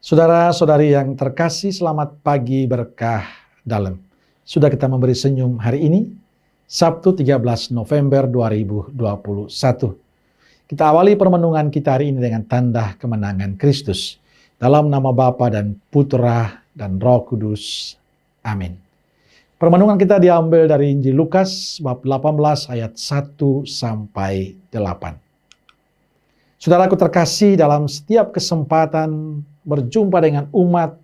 Saudara-saudari yang terkasih, selamat pagi berkah dalam. Sudah kita memberi senyum hari ini, Sabtu 13 November 2021. Kita awali permenungan kita hari ini dengan tanda kemenangan Kristus. Dalam nama Bapa dan Putra dan Roh Kudus. Amin. Permenungan kita diambil dari Injil Lukas bab 18 ayat 1 sampai 8. Saudaraku terkasih, dalam setiap kesempatan berjumpa dengan umat,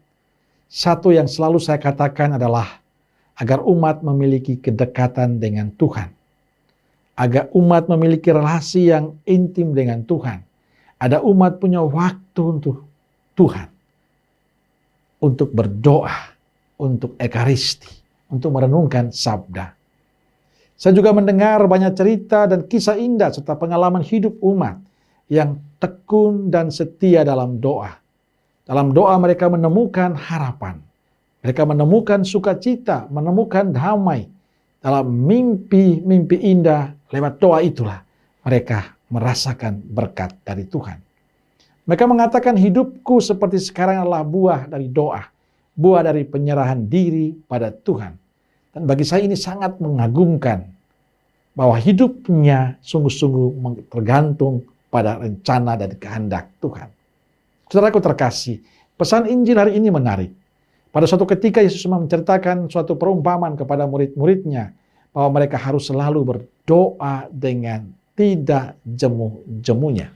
satu yang selalu saya katakan adalah agar umat memiliki kedekatan dengan Tuhan. Agar umat memiliki relasi yang intim dengan Tuhan. Ada umat punya waktu untuk Tuhan. Untuk berdoa, untuk ekaristi, untuk merenungkan sabda. Saya juga mendengar banyak cerita dan kisah indah serta pengalaman hidup umat yang tekun dan setia dalam doa. Dalam doa mereka menemukan harapan. Mereka menemukan sukacita, menemukan damai. Dalam mimpi-mimpi indah, lewat doa itulah mereka merasakan berkat dari Tuhan. Mereka mengatakan hidupku seperti sekarang adalah buah dari doa. Buah dari penyerahan diri pada Tuhan. Dan bagi saya ini sangat mengagumkan. Bahwa hidupnya sungguh-sungguh tergantung pada rencana dan kehendak Tuhan. Saudaraku terkasih, pesan Injil hari ini menarik. Pada suatu ketika Yesus menceritakan suatu perumpamaan kepada murid-muridnya bahwa mereka harus selalu berdoa dengan tidak jemu-jemunya.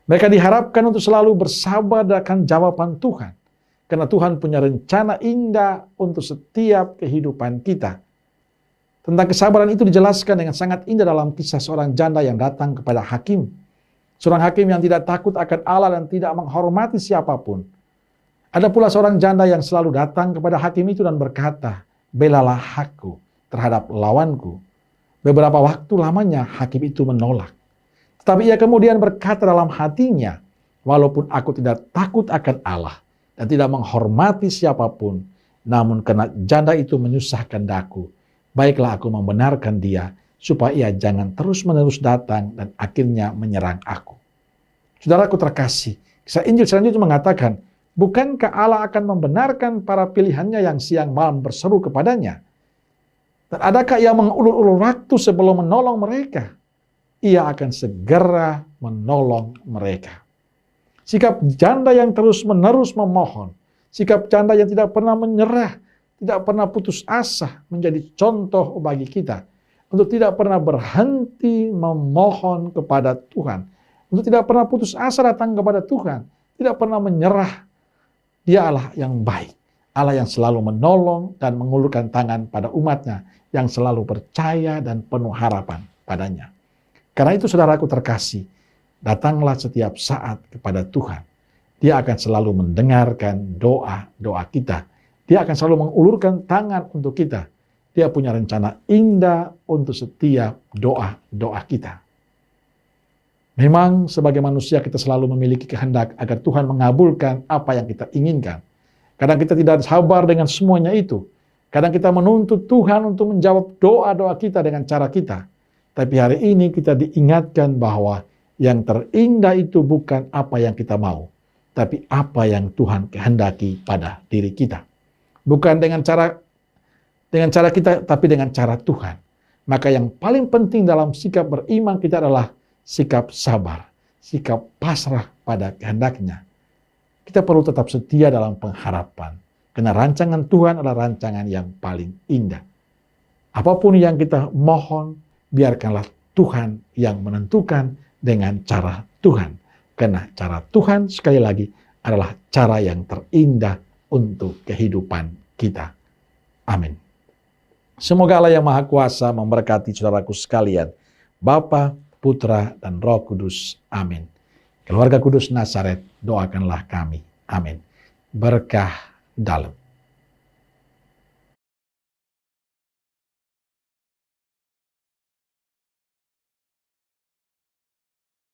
Mereka diharapkan untuk selalu bersabar akan jawaban Tuhan. Karena Tuhan punya rencana indah untuk setiap kehidupan kita. Tentang kesabaran itu dijelaskan dengan sangat indah dalam kisah seorang janda yang datang kepada hakim. Seorang hakim yang tidak takut akan Allah dan tidak menghormati siapapun. Ada pula seorang janda yang selalu datang kepada hakim itu dan berkata, "Belalah hakku terhadap lawanku." Beberapa waktu lamanya hakim itu menolak. Tetapi ia kemudian berkata dalam hatinya, "Walaupun aku tidak takut akan Allah dan tidak menghormati siapapun, namun karena janda itu menyusahkan daku, baiklah aku membenarkan dia, supaya ia jangan terus-menerus datang dan akhirnya menyerang aku." Saudaraku terkasih, kisah Injil selanjutnya mengatakan, bukankah Allah akan membenarkan para pilihannya yang siang malam berseru kepadanya? Dan adakah ia mengulur-ulur waktu sebelum menolong mereka? Ia akan segera menolong mereka. Sikap janda yang terus-menerus memohon, sikap janda yang tidak pernah menyerah, tidak pernah putus asa menjadi contoh bagi kita. Untuk tidak pernah berhenti memohon kepada Tuhan. Untuk tidak pernah putus asa datang kepada Tuhan. Tidak pernah menyerah. Dia Allah yang baik. Allah yang selalu menolong dan mengulurkan tangan pada umatnya. Yang selalu percaya dan penuh harapan padanya. Karena itu saudaraku terkasih, datanglah setiap saat kepada Tuhan. Dia akan selalu mendengarkan doa-doa kita. Dia akan selalu mengulurkan tangan untuk kita. Dia punya rencana indah untuk setiap doa-doa kita. Memang sebagai manusia kita selalu memiliki kehendak agar Tuhan mengabulkan apa yang kita inginkan. Kadang kita tidak sabar dengan semuanya itu. Kadang kita menuntut Tuhan untuk menjawab doa-doa kita dengan cara kita. Tapi hari ini kita diingatkan bahwa yang terindah itu bukan apa yang kita mau, tapi apa yang Tuhan kehendaki pada diri kita. Bukan dengan cara kita, tapi dengan cara Tuhan. Maka yang paling penting dalam sikap beriman kita adalah sikap sabar, sikap pasrah pada kehendaknya. Kita perlu tetap setia dalam pengharapan, karena rancangan Tuhan adalah rancangan yang paling indah. Apapun yang kita mohon, biarkanlah Tuhan yang menentukan dengan cara Tuhan. Karena cara Tuhan sekali lagi adalah cara yang terindah untuk kehidupan kita. Amin. Semoga Allah yang Maha Kuasa memberkati saudaraku sekalian, Bapa, Putra, dan Roh Kudus. Amin. Keluarga Kudus Nazaret, doakanlah kami. Amin. Berkah dalam.